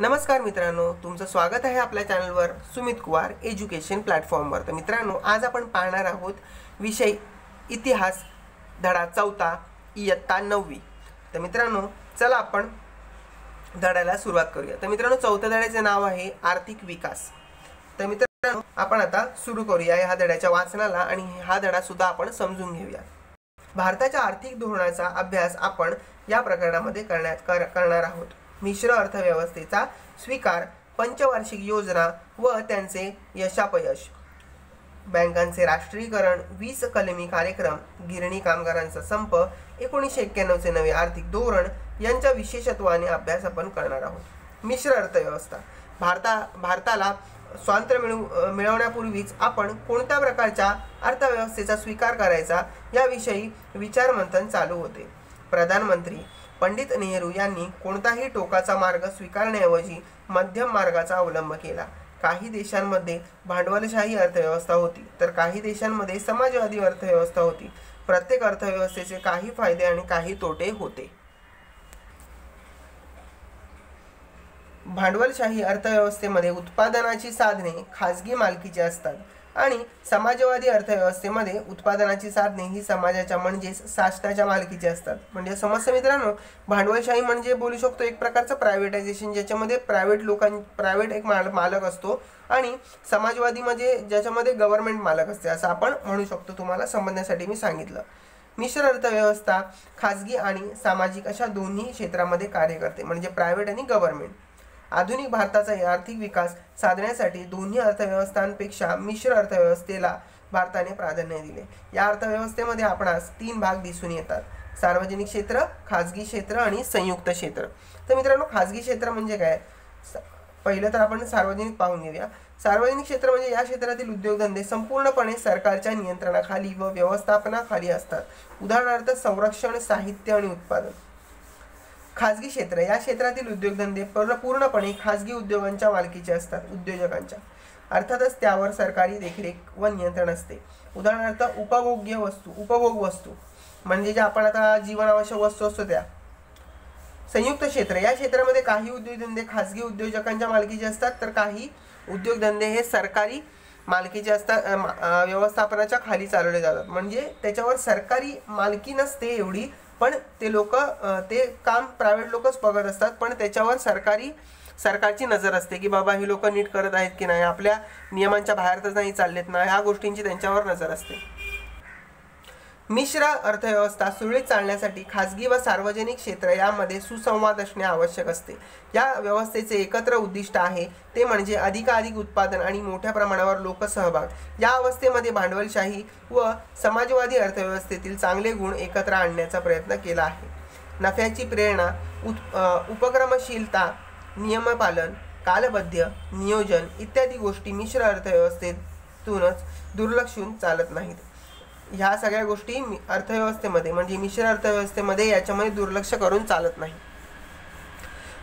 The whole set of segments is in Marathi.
नमस्कार मित्रांनो, तुमचं स्वागत आहे आपल्या चॅनलवर सुमित कुमार एज्युकेशन प्लॅटफॉर्मवर। तर मित्रांनो, आज आपण पाहणार आहोत विषय इतिहास, धडा 4 इयत्ता 9वी। तर मित्रांनो, चला आपण धड्याला सुरुवात करूया। तर मित्रांनो, 4थ्या धड्याचे नाव आहे आर्थिक विकास। तर मित्रांनो, आपण आता सुरू करूया ह्या धड्याच्या वाचनाला आणि हा धडा सुद्धा आपण समजून घेऊया। भारताच्या आर्थिक धोरणाचा अभ्यास आपण या प्रकरणामध्ये करणार आहोत। मिश्र अर्थव्यवस्थेचा स्वीकार, पंचवार्षिक योजना व त्यांचे यशापयश, बँकांचे राष्ट्रीयकरण, 20 कलमी कार्यक्रम, गिरणी कामगारांचा संप, 1991 चे नवे आर्थिक धोरण यांच्या विशेषत्वाने अभ्यास आपण करणार आहोत। मिश्र अर्थव्यवस्था। भारताला स्वातंत्र्य मिळवण्यापूर्वीच आपण कोणत्या प्रकारच्या अर्थव्यवस्थेचा स्वीकार करायचा याविषयी विचारमंथन चालू होते। प्रधानमंत्री पंडित नेहरू यांनी कोणताही टोकाचा मार्ग स्वीकारण्याऐवजी मध्यम मार्गाचा अवलंब केला। काही देशांमध्ये भांडवलशाही अर्थव्यवस्था होती, तर काही देशांमध्ये समाजवादी अर्थव्यवस्था होती। प्रत्येक अर्थव्यवस्थेचे काही फायदे आणि काही तोटे होते। भांडवलशाही अर्थव्यवस्थेमध्ये उत्पादनाची साधने खाजगी मालकीची असतात आणि समाजवादी अर्थव्यवस्थेमध्ये उत्पादनाची साधने ही समाजाच्या म्हणजेच शासनाच्या मालकीची असतात। म्हणजे समस्या मित्रांनो, भांडवलशाही म्हणजे बोलू शकतो एक प्रकारचं प्रायव्हेटायझेशन, ज्याच्यामध्ये प्रायव्हेट एक मालक असतो, आणि समाजवादी म्हणजे ज्याच्यामध्ये गव्हर्नमेंट मालक असते, असं आपण म्हणू शकतो। तुम्हाला समजण्यासाठी मी सांगितलं। मिश्र अर्थव्यवस्था खाजगी आणि सामाजिक अशा दोन्ही क्षेत्रामध्ये कार्य करते, म्हणजे प्रायव्हेट आणि गव्हर्नमेंट। आधुनिक भारताचा आर्थिक विकास साधण्यासाठी दोन्ही अर्थव्यवस्थांपेक्षा मिश्र अर्थव्यवस्थेला भारताने प्राधान्य दिले। या अर्थव्यवस्थेमध्ये आपणास 3 भाग दिसून येतात: सार्वजनिक क्षेत्र, खाजगी क्षेत्र आणि संयुक्त क्षेत्र। तर मित्रांनो, खाजगी क्षेत्र म्हणजे काय? पहिलं तर आपण सार्वजनिक पाहून घेऊया। सार्वजनिक क्षेत्र म्हणजे या क्षेत्रातील उद्योगधंदे संपूर्णपणे सरकारच्या नियंत्रणाखाली व व्यवस्थापनाखाली असतात। उदाहरणार्थ संरक्षण, साहित्य आणि उत्पादन। खाजगी क्षेत्र या क्षेत्रातील उद्योगधंदे पूर्णपणे खाजगी उद्योगांच्या मालकीचे असतात, उद्योजकांच्या। अर्थातच त्यावर सरकारी देखरेख व नियंत्रण असते। उदाहरणार्थ उपभोग वस्तू म्हणजे ज्या आपण आता जीवनावश्यक वस्तू असतो त्या। संयुक्त क्षेत्र या क्षेत्रामध्ये काही उद्योगधंदे खाजगी उद्योजकांच्या मालकीचे असतात, तर काही उद्योगधंदे हे सरकारी मालकीचे असतात, व्यवस्थापनाच्या खाली चालवले जातात। म्हणजे त्याच्यावर सरकारी मालकी नसते एवढी, पण ते काम प्रायव्हेट लोकच बघत असतात, पण त्याच्यावर सरकारची नजर असते की बाबा ही लोक नीट करत आहेत की नाही, आपल्या नियमांच्या बाहेर तर नाही चाललेत ना, ह्या गोष्टींची त्यांच्यावर नजर असते। मिश्र अर्थव्यवस्था सुरळीत चालण्यासाठी खाजगी व सार्वजनिक क्षेत्र यामध्ये सुसंवाद असणे आवश्यक असते। या व्यवस्थेचे एकत्र उद्दिष्ट आहे ते म्हणजे अधिकाधिक उत्पादन आणि मोठ्या प्रमाणावर लोकसहभाग। या अवस्थेमध्ये भांडवलशाही व समाजवादी अर्थव्यवस्थेतील चांगले गुण एकत्र आणण्याचा प्रयत्न केला आहे। नफ्याची प्रेरणा, उपक्रमशीलता, नियमपालन, कालबद्ध नियोजन इत्यादी गोष्टी मिश्र अर्थव्यवस्थेतूनच दुर्लक्षून चालत नाहीत। ह्या सगळ्या गोष्टी अर्थव्यवस्थेमध्ये म्हणजे मिश्र अर्थव्यवस्थेमध्ये याच्यामध्ये दुर्लक्ष करून चालत नाही।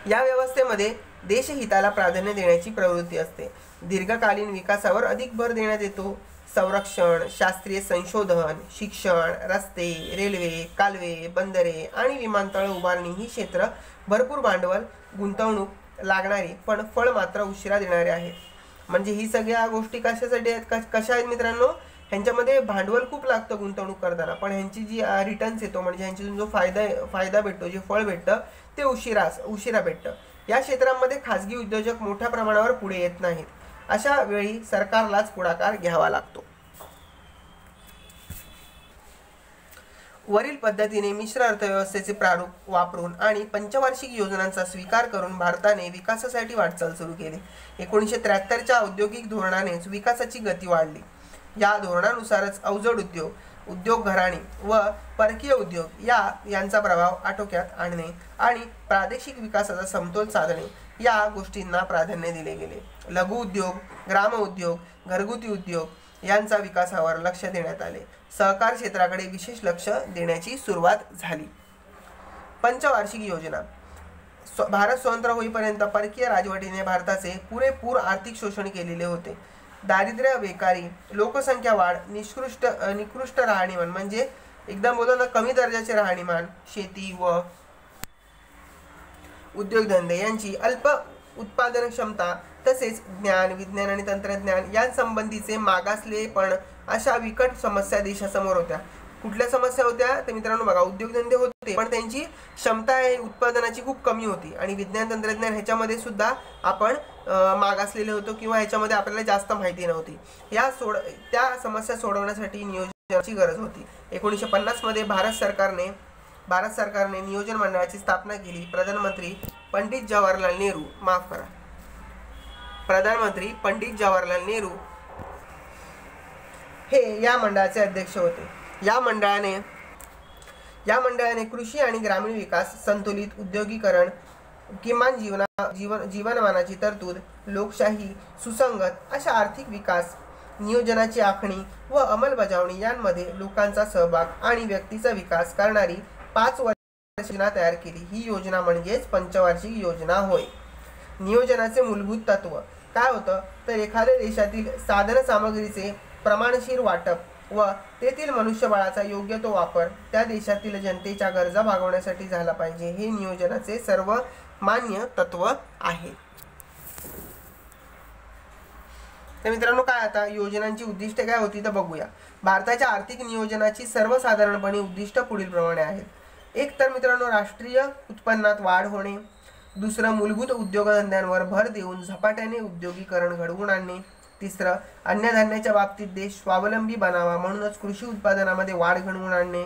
या व्यवस्थेमध्ये देशहिताला प्राधान्य देण्याची प्रवृत्ती असते। दीर्घकालीन विकासावर अधिक भर देण्यात येतो। संरक्षण, शास्त्रीय संशोधन, शिक्षण, रस्ते, रेल्वे, कालवे, बंदरे आणि विमानतळ उभारणी ही क्षेत्र भरपूर भांडवल, गुंतवणूक लागणारी पण फळ मात्र उशिरा देणारे आहेत। म्हणजे ही सगळ्या गोष्टी कशासाठी आहेत? कशा आहेत मित्रांनो? ह्यांच्यामध्ये भांडवल खूप लागतं गुंतवणूक करताना, पण ह्यांची जी रिटर्न्स येतो म्हणजे ह्यांच्यातून जो फायदा भेटतो, जे फळ भेटतं ते उशिरा भेटतं। या क्षेत्रांमध्ये खाजगी उद्योजक मोठ्या प्रमाणावर पुढे येत नाहीत। अशा वेळी सरकारलाच पुढाकार घ्यावा लागतो। वरील पद्धतीने मिश्र अर्थव्यवस्थेचे प्रारूप वापरून आणि पंचवार्षिक योजनांचा स्वीकार करून भारताने विकासासाठी वाटचाल सुरू केली। 1973च्या औद्योगिक धोरणानेच विकासाची गती वाढली। या धोरणानुसारच अवजड उद्योग घराणे व परकीय उद्योग यांचा प्रभाव आटोक्यात आणणे आणि प्रादेशिक विकासाचा समतोल साधणे या गोष्टींना प्राधान्य दिले गेले। लघु उद्योग, ग्राम उद्योग, घरगुती उद्योग यांचा विकासावर लक्ष देण्यात आले। सहकार क्षेत्राकडे विशेष लक्ष देण्याची सुरुवात झाली। पंचवार्षिक योजना। भारत स्वतंत्र होईपर्यंत परकीय राजवटीने भारताचे पुरेपूर आर्थिक शोषण केलेले होते। दारिद्र्य, बेकारी, लोकसंख्या वाढ, निकृष्ट राहणीमान म्हणजे एकदम बोलतो ना कमी दर्जाचे राहणीमान, शेती व उद्योगधंदे यांची अल्प उत्पादन क्षमता तसेच ज्ञान, विज्ञान आणि तंत्रज्ञान यांसंबंधीचे मागासलेपण अशा विकट समस्या देशासमोर होत्या. कुठल्या समस्या होत्या तर मित्रांनो बघा, उद्योगधंदे होते पण त्यांची क्षमता आहे उत्पादनाची खूप कमी होती आणि विज्ञान तंत्रज्ञान ह्याच्यामध्ये सुद्धा आपण मागासलेले होतो किंवा ह्याच्यामध्ये आपल्याला जास्त माहिती नव्हती. त्या समस्या सोडवण्यासाठी नियोजनाची गरज होती. 1950 मध्ये भारत सरकारने नियोजन मंडळाची स्थापना केली. प्रधानमंत्री पंडित जवाहरलाल नेहरू हे या मंडळाचे अध्यक्ष होते. या मंडळाने कृषी आणि ग्रामीण विकास, संतुलित उद्योगीकरण, किमान जीवनमानाची तरतूद, लोकशाही, सुसंगत अशा आर्थिक विकास, नियोजनाची आखणी व अंमलबजावणी यांमध्ये लोकांचा सहभाग आणि व्यक्तीचा विकास करणारी 5 वर्षीय योजना तयार केली. ही योजना म्हणजेच पंचवार्षिक योजना होय. नियोजनाचे मूलभूत तत्व काय होतं तर एखाद्या देशातील साधन सामग्रीचे प्रमाणशीर वाटप व तेथील मनुष्यबळाचा योग्य तो वापर त्या देशातील जनतेच्या गरजा भागवण्यासाठी झाला पाहिजे. हे नियोजनाचे सर्वमान्य तत्व आहे. तर मित्रांनो काय आता योजनांची उद्दिष्टे काय होती तर बघूया. भारताच्या आर्थिक नियोजनाची सर्वसाधारणपणे उद्दिष्ट पुढील प्रमाणे आहेत. एक तर मित्रांनो राष्ट्रीय उत्पन्नात वाढ होणे. दुसरं मूलभूत उद्योगधंद्यांवर भर देऊन झपाट्याने उद्योगीकरण घडवून आणणे. तिसरं अन्नधान्याच्या बाबतीत देश स्वावलंबी बनावा म्हणूनच कृषी उत्पादनामध्ये वाढ घडवून आणणे.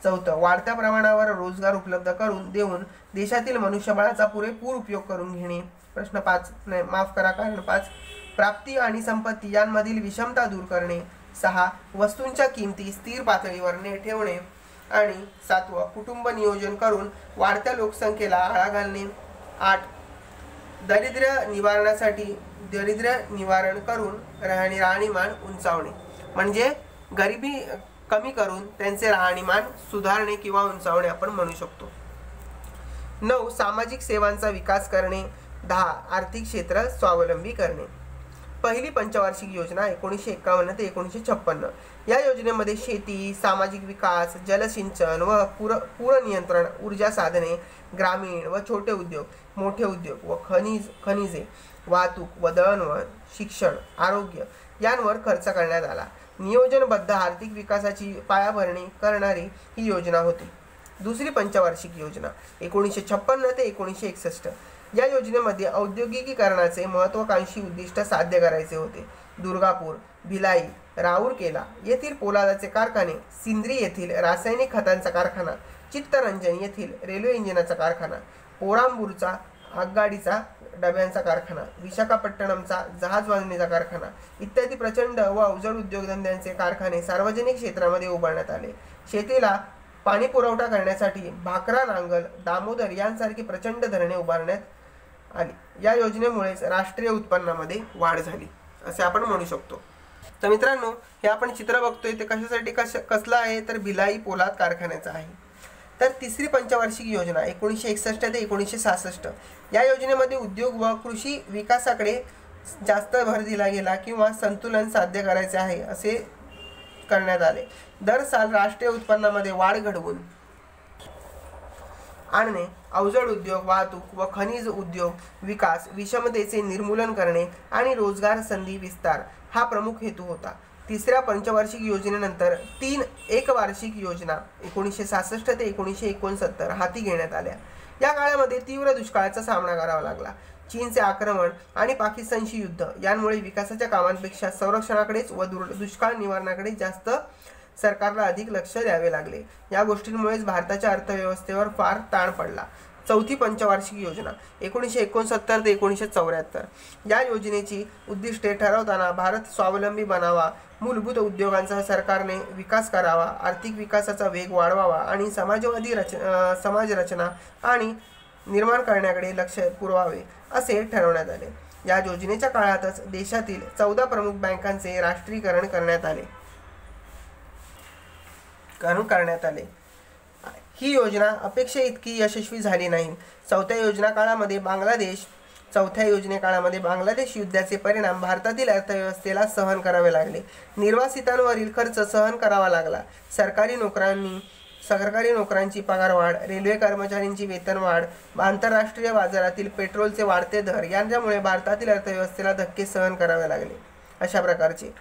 चौथं वाढत्या प्रमाणावर रोजगार उपलब्ध करून देऊन देशातील मनुष्यबळाचा पुरेपूर उपयोग करून घेणे. कारण 5 प्राप्ती आणि संपत्ती यांमधील विषमता दूर करणे. 6 वस्तूंच्या किमती स्थिर पातळीवर ठेवणे. आणि 7 कुटुंब नियोजन करून वाढत्या लोकसंख्येला आळा घालणे. 8 दारिद्र्य निवारण करून राहणीमान उंचावणे म्हणजे गरिबी कमी करून त्यांचे राहणीमान सुधारणे किंवा उंचावणे आपण म्हणू शकतो. 9 सामाजिक सेवांचा विकास करणे. 10 आर्थिक क्षेत्र स्वावलंबी करणे. पहिली पंचवार्षिक योजना 1951 ते 1956. या योजनेमध्ये शेती, सामाजिक विकास, जलसिंचन व पूर नियंत्रण, ऊर्जा साधने, ग्रामीण व छोटे उद्योग, मोठे उद्योग व खनिजे, वाहतूक व दळणवळण, शिक्षण, आरोग्य यांवर खर्च करण्यात आला. नियोजनबद्ध आर्थिक विकासाची पायाभरणी करणारी ही योजना होती. दुसरी पंचवार्षिक योजना 1956 ते 1961. या योजनेमध्ये औद्योगिकीकरणाचे महत्त्वाकांक्षी उद्दिष्ट साध्य करायचे होते. दुर्गापूर, भिलाई, राऊरकेला येथील पोलादाचे कारखाने, सिंद्री येथील रासायनिक खतांचा कारखाना, चित्तरंजन येथील रेल्वे इंजिनाचा कारखाना, पोरांबूरचा आगगाडीचा डब्यांचा कारखाना, विशाखापट्टणमचा जहाज बांधणीचा कारखाना इत्यादी प्रचंड व अवजड उद्योगधंद्यांचे कारखाने सार्वजनिक क्षेत्रामध्ये उभारण्यात आले. शेतीला पाणी पुरवठा करण्यासाठी भाकरा, नांगल, दामोदर यांसारखी प्रचंड धरणे उभारण्यात आली. या योजनेमुळेच राष्ट्रीय उत्पन्नामध्ये वाढ झाली असे आपण म्हणू शकतो. तर मित्रांनो हे आपण चित्र बघतोय ते कशासाठी कसलं आहे तर भिलाई पोलाद कारखान्याचं आहे. तर तिसरी पंचवार्षिक योजना 1961 ते 1966. या योजनेमध्ये उद्योग व कृषी विकासाकडे जास्त भर दिला गेला किंवा संतुलन साध्य करायचे आहे असे करण्यात आले. दर साल राष्ट्रीय उत्पन्नामध्ये वाढ घडवून आणणे, अवजड उद्योग, वाहतूक व खनिज उद्योग विकास, विषमतेचे निर्मूलन करणे आणि रोजगार संधी विस्तार हा प्रमुख हेतू होता. तिसऱ्या पंचवार्षिक योजनेनंतर 3 एकवार्षिक योजना 1966 ते 1969 हाती घेण्यात आल्या. या काळामध्ये तीव्र दुष्काळाचा सामना करावा लागला. चीनचे आक्रमण आणि पाकिस्तानशी युद्ध यांमुळे विकासाच्या कामांपेक्षा संरक्षणाकडेच व दुष्काळ निवारणाकडे जास्त सरकारला अधिक लक्ष द्यावे लागले. या गोष्टींमुळेच भारताच्या अर्थव्यवस्थेवर फार ताण पडला. चौथी पंचवार्षिक योजना 1969 ते 1974. या योजनेची उद्दिष्टे ठरवताना भारत स्वावलंबी बनावा, मूलभूत उद्योगांचा सरकारने विकास करावा, आर्थिक विकासाचा वेग वाढवावा आणि समाजवादी समाजरचना आणि निर्माण करण्याकडे लक्ष पुरवावे असे ठरवण्यात आले. या योजनेच्या काळातच देशातील 14 प्रमुख बँकांचे राष्ट्रीयकरण करण्यात आले. ही योजना अपेक्षे इतकी यशस्वी झाली नाही. चौथ्या योजनेकाळामध्ये बांगलादेश युद्धाचे परिणाम भारतातील अर्थव्यवस्थेला सहन करावे लागले. निर्वासितांवरील खर्च सहन करावा लागला. सरकारी नोकरांनी सरकारी नोकरांची पगारवाढ, रेल्वे कर्मचाऱ्यांची वेतनवाढ, आंतरराष्ट्रीय बाजारातील पेट्रोलचे वाढते दर यांच्यामुळे भारतातील अर्थव्यवस्थेला धक्के सहन करावे लागले. अशा प्रकारचे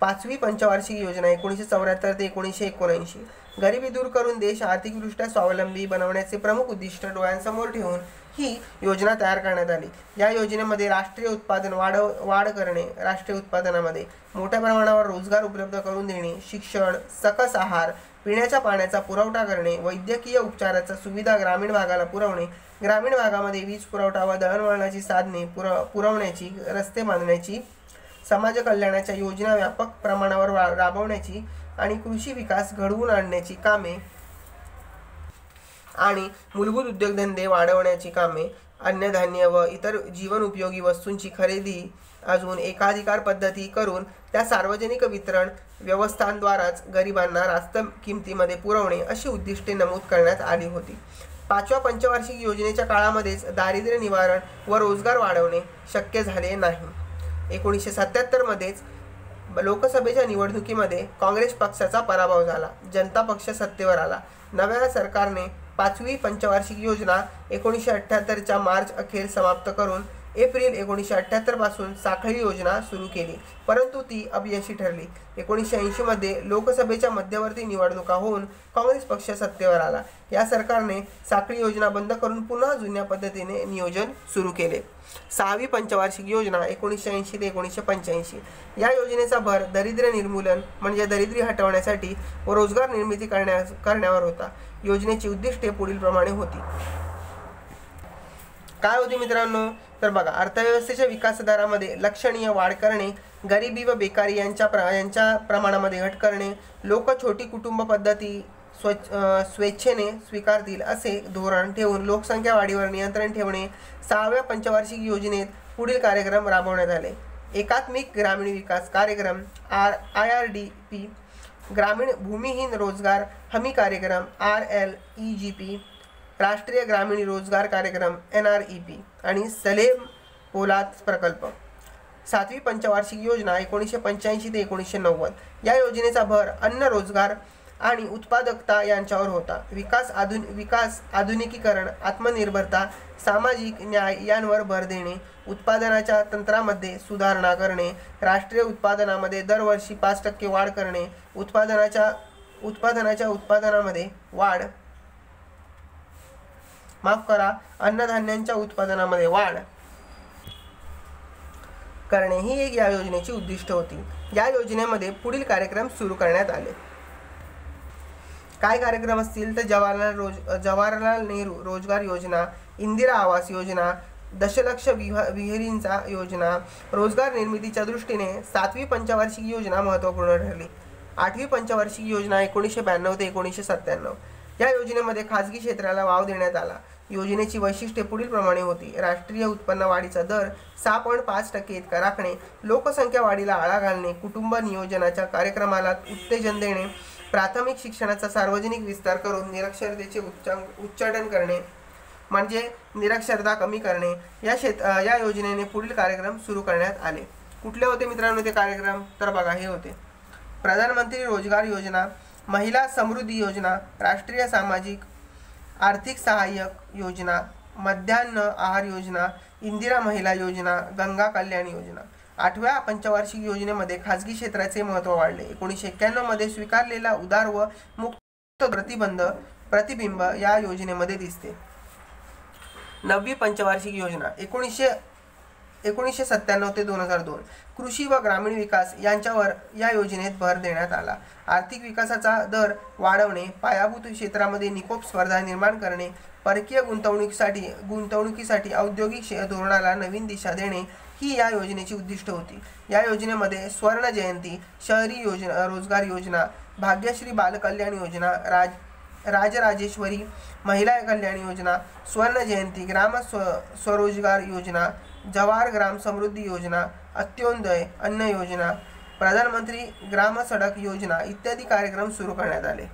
5वी पंचवार्षिक योजना 1974 ते 1979 गरिबी दूर करून देश आर्थिकदृष्ट्या स्वावलंबी बनवण्याचे प्रमुख उद्दिष्ट डोळ्यांसमोर ठेवून ही योजना तयार करण्यात आली. या योजनेमध्ये राष्ट्रीय उत्पादन वाढ करणे, राष्ट्रीय उत्पादनामध्ये मोठ्या प्रमाणावर रोजगार उपलब्ध करून देणे, शिक्षण, सकस आहार, पिण्याच्या पाण्याचा पुरवठा करणे, वैद्यकीय उपचाराचा सुविधा ग्रामीण भागाला पुरवणे, ग्रामीण भागामध्ये वीज पुरवठा व दळणवळणाची साधने पुरवण्याची, रस्ते बांधण्याची, समाज कल्याणाच्या योजना व्यापक प्रमाणावर राबवण्याची आणि कृषी विकास घडवून आणण्याची कामे आणि मूलभूत उद्योगधंदे वाढवण्याची कामे, अन्नधान्य व इतर जीवन उपयोगी वस्तूंची खरेदी अजून एकाधिकार पद्धती करून त्या सार्वजनिक वितरण व्यवस्थांद्वाराच गरिबांना रास्त किमतीमध्ये पुरवणे अशी उद्दिष्टे नमूद करण्यात आली होती. 5व्या पंचवार्षिक योजनेच्या काळामध्येच दारिद्र्य निवारण व रोजगार वाढवणे शक्य झाले नाही. 1977 मध्येच लोकसभेच्या निवडणुकीमध्ये काँग्रेस पक्षाचा पराभव झाला. जनता पक्ष सत्तेवर आला. नव्या सरकारने 5वी पंचवार्षिक योजना 1978च्या मार्च अखेर समाप्त करून एप्रिल 1978 पासून साखळी योजना सुरू केली, परंतु ती अपयशी ठरली. 1980 मध्ये लोकसभेच्या मध्यवर्ती निवडणुका होऊन काँग्रेस पक्ष सत्तेवर आला. या सरकारने साखळी योजना बंद करून पुन्हा जुन्या पद्धतीने नियोजन सुरू केले. 6वी पंचवार्षिक योजना 1980 ते 1985 या योजनेचा भर दारिद्र्य निर्मूलन म्हणजे दारिद्र्य हटवण्यासाठी व रोजगार निर्मिती करण्यावर होता. योजनेची उद्दिष्टे पुढील प्रमाणे होती. काय होती मित्रांनो? तर बघा, अर्थव्यवस्थेच्या विकास दरामध्ये लक्षणीय वाढ करणे, गरिबी व बेकारी यांच्या प्रमाणामध्ये घट करणे, लोक छोटी कुटुंब पद्धती स्वेच्छेने स्वीकारतील असे धोरण ठेवून लोकसंख्या वाढीवर नियंत्रण ठेवणे. 6व्या पंचवार्षिक योजनेत पुढील कार्यक्रम राबवण्यात आले. एकात्मिक ग्रामीण विकास कार्यक्रम IRDP, ग्रामीण भूमिहीन रोजगार हमी कार्यक्रम RLEGP, राष्ट्रीय ग्रामीण रोजगार कार्यक्रम NREP आणि सलेम पोलाद प्रकल्प. 7वी पंचवार्षिक योजना 1985 ते 1990 या योजनेचा भर अन्न, रोजगार आणि उत्पादकता यांच्यावर होता. विकास, आधुनिकीकरण, आत्मनिर्भरता, सामाजिक न्याय यांवर भर देणे, उत्पादनाच्या तंत्रामध्ये सुधारणा करणे, राष्ट्रीय उत्पादनामध्ये दरवर्षी 5% वाढ करणे, उत्पादनामध्ये वाढ अन्नधान्यांच्या उत्पादनामध्ये वाढ करणे ही एक या योजनेची उद्दिष्ट होती. या योजनेमध्ये पुढील कार्यक्रम सुरू करण्यात आले. काय कार्यक्रम असतील? तर जवाहरलाल नेहरू रोजगार योजना, इंदिरा आवास योजना, दशलक्ष विहिरींचा योजना. रोजगार निर्मितीच्या दृष्टीने 7वी पंचवार्षिक योजना महत्त्वपूर्ण ठरली. 8वी पंचवार्षिक योजना 1992 ते 1997 या योजनेमध्ये खाजगी क्षेत्राला वाव देण्यात आला. योजनेची वैशिष्ट्ये पुढील प्रमाणे होती. राष्ट्रीय उत्पन्न वाढीचा दर 6.5% इतका राखणे, लोकसंख्या वाढीला आळा घालणे, कुटुंब नियोजनाच्या कार्यक्रमाला उत्तेजन देणे, प्राथमिक शिक्षणाचा सार्वजनिक विस्तार करून निरक्षरतेचे उच्चाटन करणे म्हणजे निरक्षरता कमी करणे. या योजनेने पुढील कार्यक्रम सुरू करण्यात आले. कुठले होते मित्रांनो ते कार्यक्रम? तर बघा, हे होते: प्रधानमंत्री रोजगार योजना, महिला समृद्धी योजना, राष्ट्रीय सामाजिक आर्थिक सहाय्यक योजना, मध्यान्ह आहार योजना, इंदिरा महिला योजना, गंगा कल्याण योजना. 8व्या पंचवार्षिक योजनेमध्ये खाजगी क्षेत्राचे महत्त्व वाढले. 1991 मध्ये स्वीकारलेला उदार व मुक्त प्रतिबिंब या योजनेमध्ये दिसते. 9वी पंचवार्षिक योजना 1997 ते 2002 कृषी व ग्रामीण विकास यांच्यावर या योजनेत भर देण्यात आला. आर्थिक विकासाचा दर वाढवणे, पायाभूत क्षेत्रामध्ये निकोप स्पर्धा निर्माण करणे, परकीय गुंतवणुकीसाठी औद्योगिक धोरणाला नवीन दिशा देणे ही या योजनेची उद्दिष्ट होती. या योजनेमध्ये स्वर्ण जयंती, शहरी रोजगार योजना, भाग्यश्री बाल कल्याण योजना, राजराजेश्वरी महिला कल्याण योजना, स्वर्ण जयंती, ग्राम स्वरोजगार योजना, जवाहर ग्राम समृद्धी योजना, अंत्योदय अन्न योजना, प्रधानमंत्री ग्राम सडक योजना इत्यादी कार्यक्रम सुरू करण्यात आले.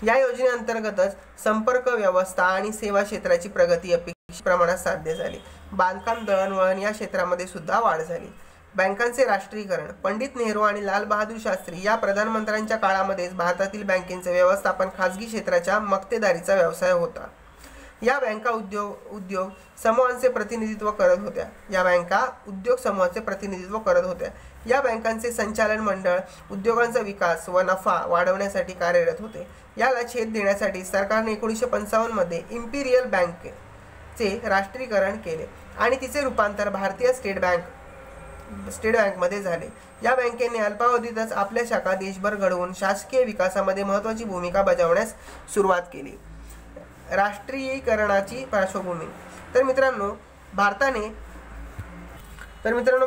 या योजनेअंतर्गतच संपर्क व्यवस्था आणि सेवा क्षेत्राची प्रगती अपेक्षित प्रमाणात साध्य झाली. बांधकाम, दळणवळण या क्षेत्रामध्ये सुद्धा वाढ झाली. बँकांचे राष्ट्रीयकरण. पंडित नेहरू आणि लाल बहादूर शास्त्री या प्रधानमंत्र्यांच्या काळामध्येच भारतातील बँकेचे व्यवस्थापन खाजगी क्षेत्राच्या मक्तेदारीचा व्यवसाय होता. या बँका उद्योग समूहांचे प्रतिनिधित्व करत होत्या. या बँकांचे संचालन मंडळ उद्योगांचा विकास व नफा वाढवण्यासाठी कार्यरत होते. याला छेद देण्यासाठी सरकारने 1955 मध्ये इम्पिरियल बँकेचे राष्ट्रीयकरण केले आणि तिचे रूपांतर भारतीय स्टेट बँकमध्ये झाले. या बँकेने अल्पावधीतच आपल्या शाखा देशभर घडवून शासकीय विकासामध्ये महत्त्वाची भूमिका बजावण्यास सुरुवात केली. राष्ट्रीयीकरणाची पार्श्वभूमी. तर मित्रांनो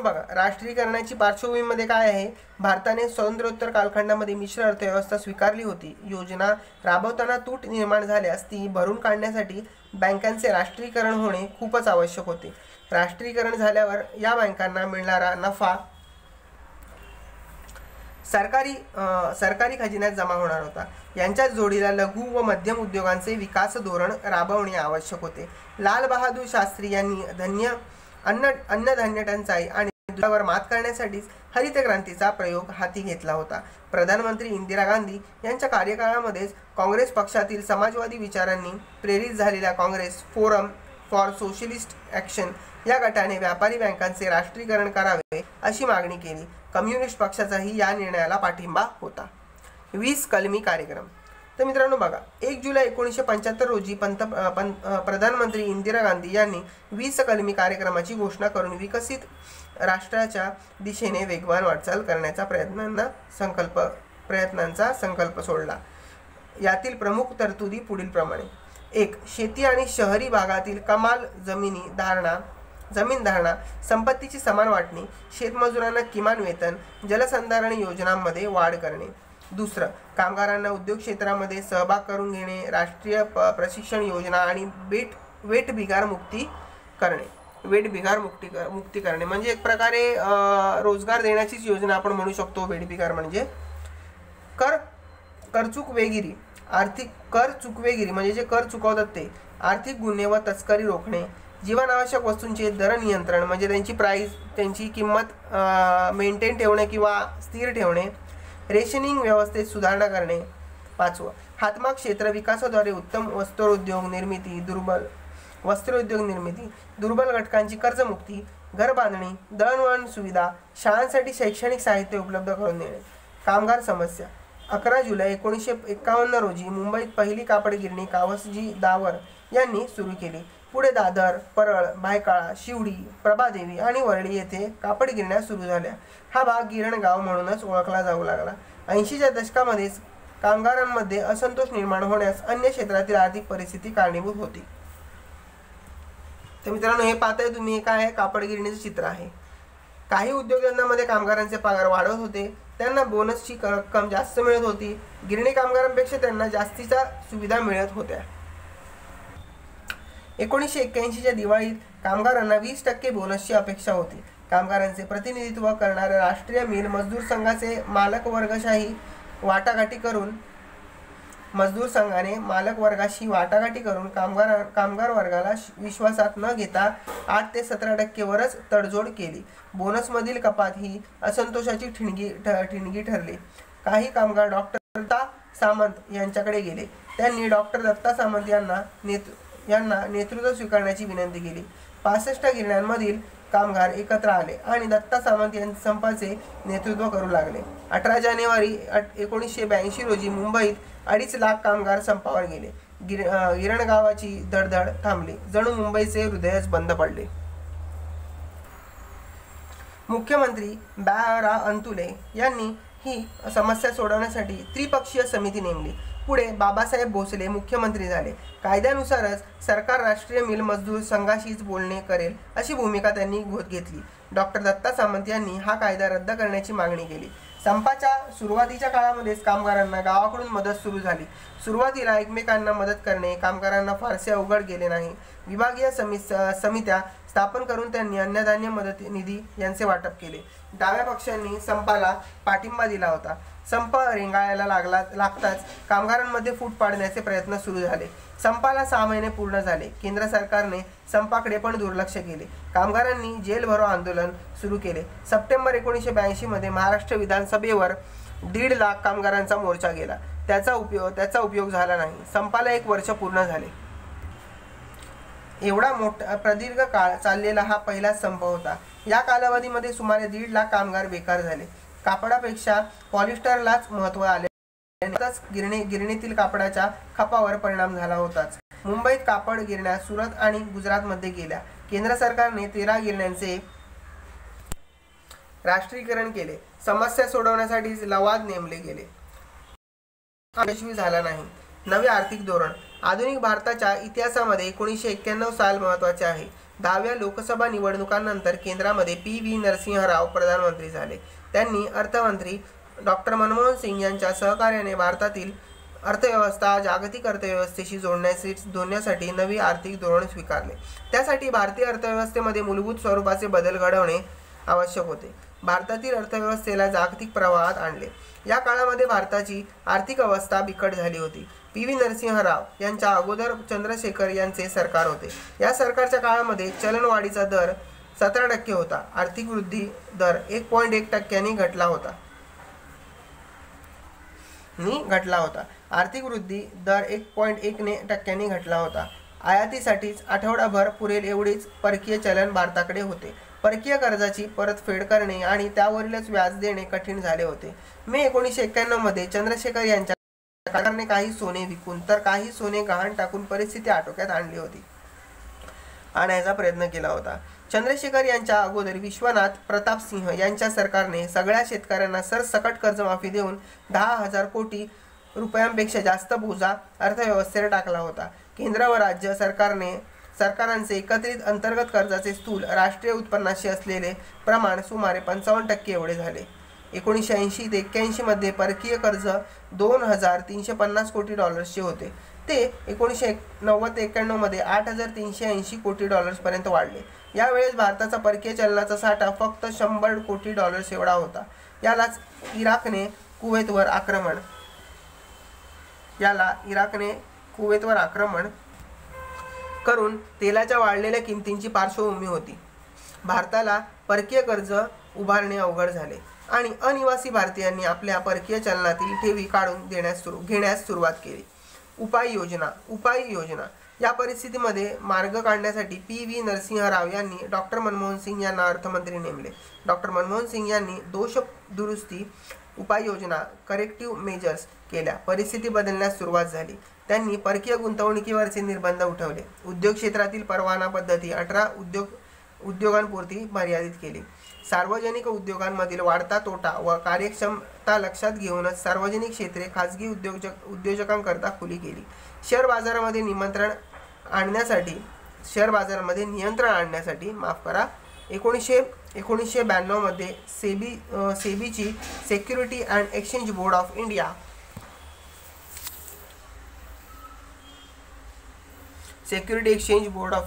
बघा, राष्ट्रीयीकरणाची पार्श्वभूमीमध्ये काय आहे? भारताने स्वातंत्र्योत्तर कालखंडामध्ये मिश्र अर्थव्यवस्था स्वीकारली होती. योजना राबवताना तूट निर्माण झाल्यास ती भरून काढण्यासाठी बँकांचे राष्ट्रीयकरण होणे खूपच आवश्यक होते. राष्ट्रीयकरण झाल्यावर या बँकांना मिळणारा नफा सरकारी खजिन्यात जमा होणार होता. यांच्या जोडीला लघु व मध्यम उद्योगांचे विकास धोरण राबवणे आवश्यक होते. लाल बहादूर शास्त्री यांनी अन्नधान्य टंचाई आणि दुधावर मात करण्यासाठीच हरित क्रांतीचा प्रयोग हाती घेतला होता. प्रधानमंत्री इंदिरा गांधी यांच्या कार्यकाळामध्येच काँग्रेस पक्षातील समाजवादी विचारांनी प्रेरित झालेल्या Congress forum for socialist action या गटाने व्यापारी बँकांचे राष्ट्रीयकरण करावे अशी मागणी केली. कम्युनिस्ट पक्षाचाही या निर्णयाला पाठिंबा होता. 20 कलमी कार्यक्रम. तर मित्रांनो बघा, 1 जुलै 1975 रोजी प्रधानमंत्री इंदिरा गांधी यांनी 20 कलमी कार्यक्रमाची घोषणा करून विकसित राष्ट्राच्या दिशेने वेगवान वाटचाल करण्याचा प्रयत्नांचा संकल्प सोडला. यातील प्रमुख तरतुदी पुढीलप्रमाणे. 1. शेती आणि शहरी भागातील कमाल जमीन धारणा, संपत्तीची समान वाटणी, शेतमजुरांना किमान वेतन, जलसंधारण योजनांमध्ये वाढ करणे. 2. कामगारांना उद्योग क्षेत्रामध्ये सहभाग करून घेणे, राष्ट्रीय प्रशिक्षण योजना आणि वेठबिगार मुक्ती करणे म्हणजे एक प्रकारे रोजगार देण्याचीच योजना आपण म्हणू शकतो. वेठबिगार म्हणजे कर चुकवेगिरी म्हणजे जे कर चुकवतात ते, आर्थिक गुन्हे व तस्करी रोखणे, जीवनावश्यक वस्तूंचे दर नियंत्रण म्हणजे त्यांची किंमत मेंटेन ठेवणे किंवा स्थिर ठेवणे, रेशनिंग व्यवस्थेत सुधारणा करणे. 5. हातमाग क्षेत्र विकासाद्वारे उत्तम वस्त्रोद्योग निर्मिती, दुर्बल घटकांची कर्जमुक्ती, घर बांधणी, दळणवळण सुविधा, शाळांसाठी शैक्षणिक साहित्य उपलब्ध करून देणे. कामगार समस्या. 11 जुलै 1951 रोजी मुंबईत पहिली कापड गिरणी कावसजी दावर यांनी सुरू केली. पुढे दादर, परळ, भायखळा, शिवडी, प्रभादेवी आणि वरळी येथे कापड गिरण्या सुरू झाल्या. हा भाग गिरण गाव म्हणूनच ओळखला जाऊ लागला. 80च्या दशकामध्येच कामगारांमध्ये असंतोष निर्माण होण्यास अन्य क्षेत्रातील आर्थिक परिस्थिती कारणीभूत होती. तर मित्रांनो हे पाहताय तुम्ही, काय आहे? कापड गिरणीचं चित्र आहे. काही उद्योगधंद्यांमध्ये कामगारांचे पगार वाढत होते, त्यांना बोनसची रक्कम जास्त मिळत होती. गिरणी कामगारांपेक्षा त्यांना जास्तीच्या सुविधा मिळत होत्या. 1981च्या दिवाळीत कामगारांना 20% बोनसची अपेक्षा होती. कामगारांचे प्रतिनिधित्व करणाऱ्या राष्ट्रीय मिल मजदूर संघाचे मालक वर्गाशी वाटाघाटी करून कामगार वर्गाला विश्वासात न घेता 8 ते 17% वरच तडजोड केली. बोनसमधील कपात ही असंतोषाची ठिणगी ठरली. काही कामगार डॉक्टर दत्ता सामंत यांच्याकडे गेले. त्यांनी डॉक्टर दत्ता सामंत यांना नेतृत्व स्वीकारण्याची विनंती केली. 65 गिरण्यांमधील कामगार एकत्र आले आणि दत्ता सामंत यांच्या संपाचे नेतृत्व करू लागले. 18 जानेवारी 1982 रोजी मुंबईत 2.5 लाख कामगार संपावर गेले. गिरणगावाची धडधड थांबली, जणू मुंबईचे हृदयच बंद पडले. मुख्यमंत्री बा.रा. अंतुले यांनी ही समस्या सोडवण्यासाठी त्रिपक्षीय समिती नेमली. पुढे बाबासाहेब भोसले मुख्यमंत्री झाले. कायद्यानुसारच सरकार राष्ट्रीय मिल मजदूर संघाशीच बोलणे करेल अशी भूमिका त्यांनी घेतली. डॉक्टर दत्ता सामंत यांनी हा कायदा रद्द करण्याची मागणी केली. संपाच्या सुरुवातीच्या काळामध्येच कामगारांना गावाकडून मदत सुरू झाली. सुरुवातीला एकमेकांना मदत करणे कामगारांना फारसे अवघड गेले नाही. विभागीय समित्या स्थापन करून त्यांनी अन्नधान्य मदत निधी यांचे वाटप केले. डाव्या पक्षांनी संपाला पाठिंबा दिला होता. संप रेंगाळायला लागताच कामगारांमध्ये फूट पाडण्याचे प्रयत्न सुरू झाले. संपाला 6 महिने पूर्ण झाले. केंद्र सरकारने संपाकडे पण दुर्लक्ष केले. कामगारांनी जेल भरो आंदोलन सुरू केले. सप्टेंबर 1982 मध्ये महाराष्ट्र विधानसभेवर 1.5 लाख कामगारांचा मोर्चा गेला. त्याचा उपयोग झाला नाही. संपाला 1 वर्ष पूर्ण झाले. एवढा मोठा प्रदीर्घ काळ चाललेला हा पहिलाच संप होता. या कालावधीमध्ये सुमारे 1.5 लाख कामगार बेकार झाले. कापडापेक्षा पॉलिस्टरलाच महत्त्व आले. गिरणीतील कापडाच्या खपावर परिणाम झाला होताच. मुंबईत कापड गिरण्या सुरत आणि गुजरातमध्ये गेल्या. केंद्र सरकारने 13 गिरण्यांचे राष्ट्रीयकरण केले. समस्या सोडवण्यासाठी लवाद नेमले गेले. यशस्वी झाला नाही. नवे आर्थिक धोरण. आधुनिक भारताच्या इतिहासामध्ये 1991 साल महत्त्वाचे आहे. 10व्या लोकसभा निवडणुकांनंतर केंद्रामध्ये पी.व्ही. नरसिंह राव प्रधानमंत्री झाले. त्यांनी अर्थमंत्री डॉक्टर मनमोहन सिंग यांच्या सहकार्याने भारतातील अर्थव्यवस्था जागतिक अर्थव्यवस्थेशी जोडण्यासाठी नवी आर्थिक धोरण स्वीकारले. त्यासाठी भारतीय अर्थव्यवस्थेमध्ये मूलभूत स्वरूपाचे बदल घडवणे आवश्यक होते. भारतातील अर्थव्यवस्थेला जागतिक प्रवाहात आणले. या काळामध्ये भारताची आर्थिक अवस्था बिकट झाली होती. पी.व्ही. नरसिंह राव यांच्या अगोदर चंद्रशेखर यांचे सरकार होते. या सरकारच्या काळामध्ये चलनवाढीचा दर 17% होता. आर्थिक वृद्धी दर 1.1% घटला होता. आर्थिक वृद्धी दर 1.1% घटला होता. आयातीसाठीच आठवडाभर पुरेल एवढीच परकीय चलन भारताकडे होते. परकीय कर्जाची परतफेड करणे आणि त्यावरीलच व्याज देणे कठीण झाले होते. मे 1991 मध्ये चंद्रशेखर यांच्या सरकारने काही सोने विकून तर काही सोने गहाण टाकून परिस्थिती आटोक्यात आणायचा प्रयत्न केला होता. चंद्रशेखर यांच्या अगोदर विश्वनाथ प्रताप सिंह यांच्या सरकारने सगळ्या शेतकऱ्यांना सरसकट कर्जमाफी देऊन 10,000 कोटी रुपयांपेक्षा जास्त बोजा अर्थव्यवस्थेवर टाकला होता. केंद्र व राज्य सरकारांचे एकत्रित अंतर्गत कर्जाचे स्थूल राष्ट्रीय उत्पन्नाशी असलेले प्रमाण सुमारे 55% एवढे झाले. 1980 ते 81 मध्ये परकीय कर्ज $2,350 कोटी होते. ते 1990 ते 91 मध्ये $8,380 कोटी पर्यंत वाढले. यावेळेस भारताचा परकीय चलनाचा साठा फक्त $100 कोटी एवढा होता. यालाच इराकने कुवेतवर आक्रमण करून तेलाच्या वाढलेल्या किमतींची पार्श्वभूमी होती. भारताला परकीय कर्ज उभारणे अवघड झाले आणि अनिवासी भारतीयांनी आपल्या परकीय चलनातील ठेवी काढून घेण्यास सुरुवात केली. उपाययोजना. या परिस्थितीमध्ये मार्ग काढण्यासाठी पी.व्ही. नरसिंह राव यांनी डॉक्टर मनमोहन सिंग यांना अर्थमंत्री नेमले. डॉक्टर मनमोहन सिंग यांनी दोष दुरुस्ती उपाययोजना करेक्टिव्ह मेजर्स केल्या. परिस्थिती बदलण्यास सुरुवात झाली. त्यांनी परकीय गुंतवणुकीवरचे निर्बंध उठवले. उद्योग क्षेत्रातील परवाना पद्धती 18 उद्योगांपुरती मर्यादित केली. सार्वजनिक उद्योगांमधील वाढता तोटा व कार्यक्षमता लक्षात घेऊनच सार्वजनिक क्षेत्रे खाजगी उद्योजकांकरता खुली केली. शेअर बाजारामध्ये नियंत्रण आणण्यासाठी 1992 मध्ये सेबीची security and exchange board of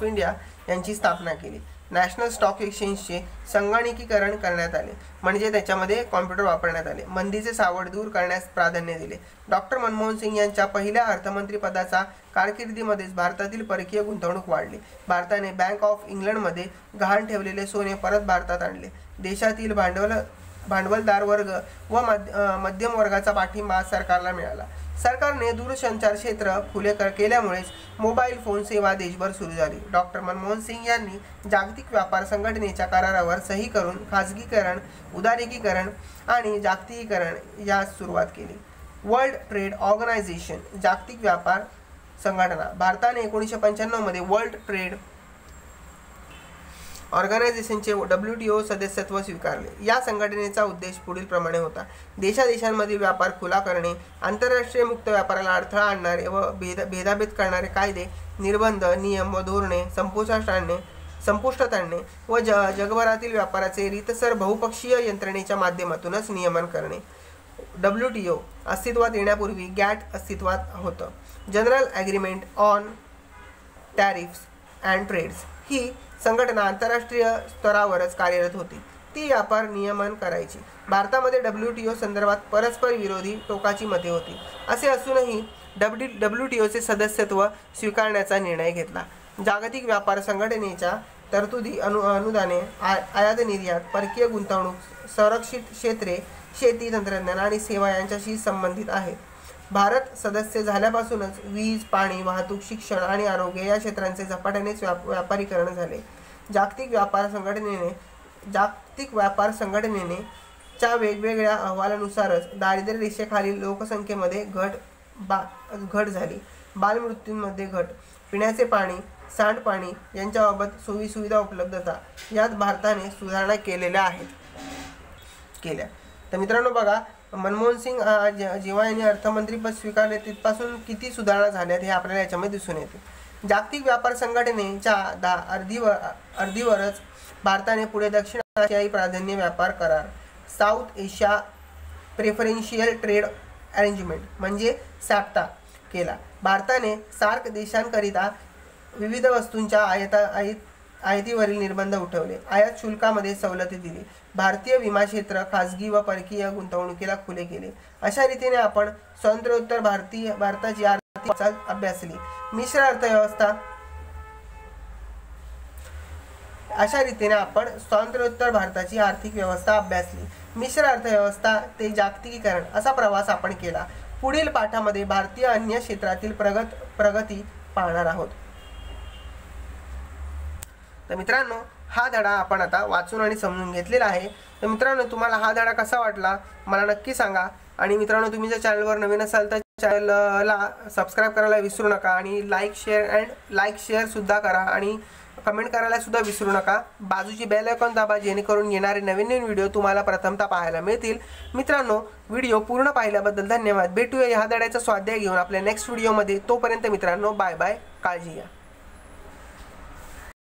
India यांची स्थापना केली. नॅशनल स्टॉक एक्सचेंजचे संगणकीकरण करण्यात आले, म्हणजे त्याच्यामध्ये कॉम्प्युटर वापरण्यात आले. मंदीचे सावट दूर करण्यास प्राधान्य दिले. डॉक्टर मनमोहन सिंग यांच्या पहिल्या अर्थमंत्रीपदाच्या कारकिर्दीमध्येच भारतातील परकीय गुंतवणूक वाढली. भारताने बँक ऑफ इंग्लंडमध्ये गहाण ठेवलेले सोने परत भारतात आणले. देशातील भांडवलदार वर्ग व मध्यम वर्गाचा पाठिंबा सरकारला मिळाला. सरकारने दूरसंचार क्षेत्र खुले केल्यामुळेच मोबाईल फोन सेवा देशभर सुरू झाली. डॉक्टर मनमोहन सिंग यांनी जागतिक व्यापार संघटनेच्या करारावर सही करून खाजगीकरण, उदारीकरण आणि जागतिकीकरण यास सुरुवात केली. वर्ल्ड ट्रेड ऑर्गनायझेशन जागतिक व्यापार संघटना. भारताने 1995 मध्ये वर्ल्ड ट्रेड ऑर्गनायझेशनचे WTO सदस्यत्व स्वीकारले. या संघटनेचा उद्देश पुढील प्रमाणे होता. देशांमधील व्यापार खुला करणे, आंतरराष्ट्रीय मुक्त व्यापाराला अडथळा आणणारे व भेदाभेद करणारे कायदे, निर्बंध, नियम व धोरणे संपुष्टात आणणे व जगभरातील व्यापाराचे रीतसर बहुपक्षीय यंत्रणेच्या माध्यमातूनच नियमन करणे. WTO अस्तित्वात येण्यापूर्वी GATT अस्तित्वात होतं. General agreement on tariffs and trades ही संघटना आंतरराष्ट्रीय स्तरावरच कार्यरत होती. मुक्ती व्यापार नियमन करायची। भारतामध्ये WTO संदर्भात परस्पर विरोधी टोकाची मते होती। असे असूनही WTOचे सदस्यत्व स्वीकारण्याचा निर्णय घेतला। जागतिक व्यापार संघटनेच्या तरतुदी अनुदाने, आयात निर्यात, परकीय गुंतवणूक, संरक्षित क्षेत्रे, शेती, तंत्रज्ञान आणि सेवा यांच्याशी संबंधित आहेत। भारत सदस्य झाल्यापासूनच वीज, पाणी, वाहतूक, शिक्षण आणि आरोग्य या क्षेत्रांचे झपाट्यानेच व्यापारीकरण झाले। जागतिक व्यापार संघटनेने च्या वेगवेगळ्या अहवालानुसारच दारिद्र्य रेषेखालील लोकसंख्येमध्ये घट झाली, बालमृत्यूंमध्ये घट, पिण्याचे पाणी, सांडपाणी यांच्याबाबत सोयीसुविधा उपलब्धता यात भारताने सुधारणा केल्या। तर मित्रांनो बघा, मनमोहन सिंग जेव्हा यांनी अर्थमंत्रीपद स्वीकारले तिथपासून किती सुधारणा झाल्यात हे आपल्याला याच्यामध्ये दिसून येते। जागतिक व्यापार संघटनेच्या अर्धीवरच भारताने पुढे दक्षिण आशियाई प्राधान्य व्यापार करार, south Asia preferential trade arrangement म्हणजे सॅप्टा केला। भारताने सार्क देशांकरिता विविध वस्तूंच्या आयातीवरील निर्बंध उठवले, आयात शुल्कामध्ये सवलती दिली, भारतीय विमा क्षेत्र खाजगी व परकीय गुंतवणुकीला खुले केले। अशा रीतीने आपण स्वातंत्र्योत्तर भारताची आर्थिक वाटचाल अभ्यासली। मिश्र अर्थव्यवस्था मिश्र अर्थव्यवस्था ते जागतिकीकरण असा प्रवास आपण केला। पुढील पाठामध्ये भारतीय अन्य क्षेत्रातील प्रगती पाहणार आहोत। तर मित्रांनो, हा धडा आपण आता वाचून आणि समजून घेतलेला आहे। तर मित्रांनो, तुम्हाला हा धडा कसा वाटला मला नक्की सांगा। आणि मित्रांनो, तुम्ही जर चॅनलवर नवीन असाल तर चॅनलला सबस्क्राईब करायला विसरू नका आणि लाईक शेअर सुद्धा करा आणि कमेंट करायला सुद्धा विसरू नका। बाजूची बेल आयकॉन दाबा जेणेकरून येणारे नवीन व्हिडिओ तुम्हाला प्रथमतः पाहायला मिळतील। मित्रांनो, व्हिडिओ पूर्ण पाहिल्याबद्दल धन्यवाद। भेटूया ह्या धड्याचा स्वाध्याय घेऊन आपल्या नेक्स्ट व्हिडिओमध्ये। तोपर्यंत मित्रांनो, बाय बाय, काळजी घ्या।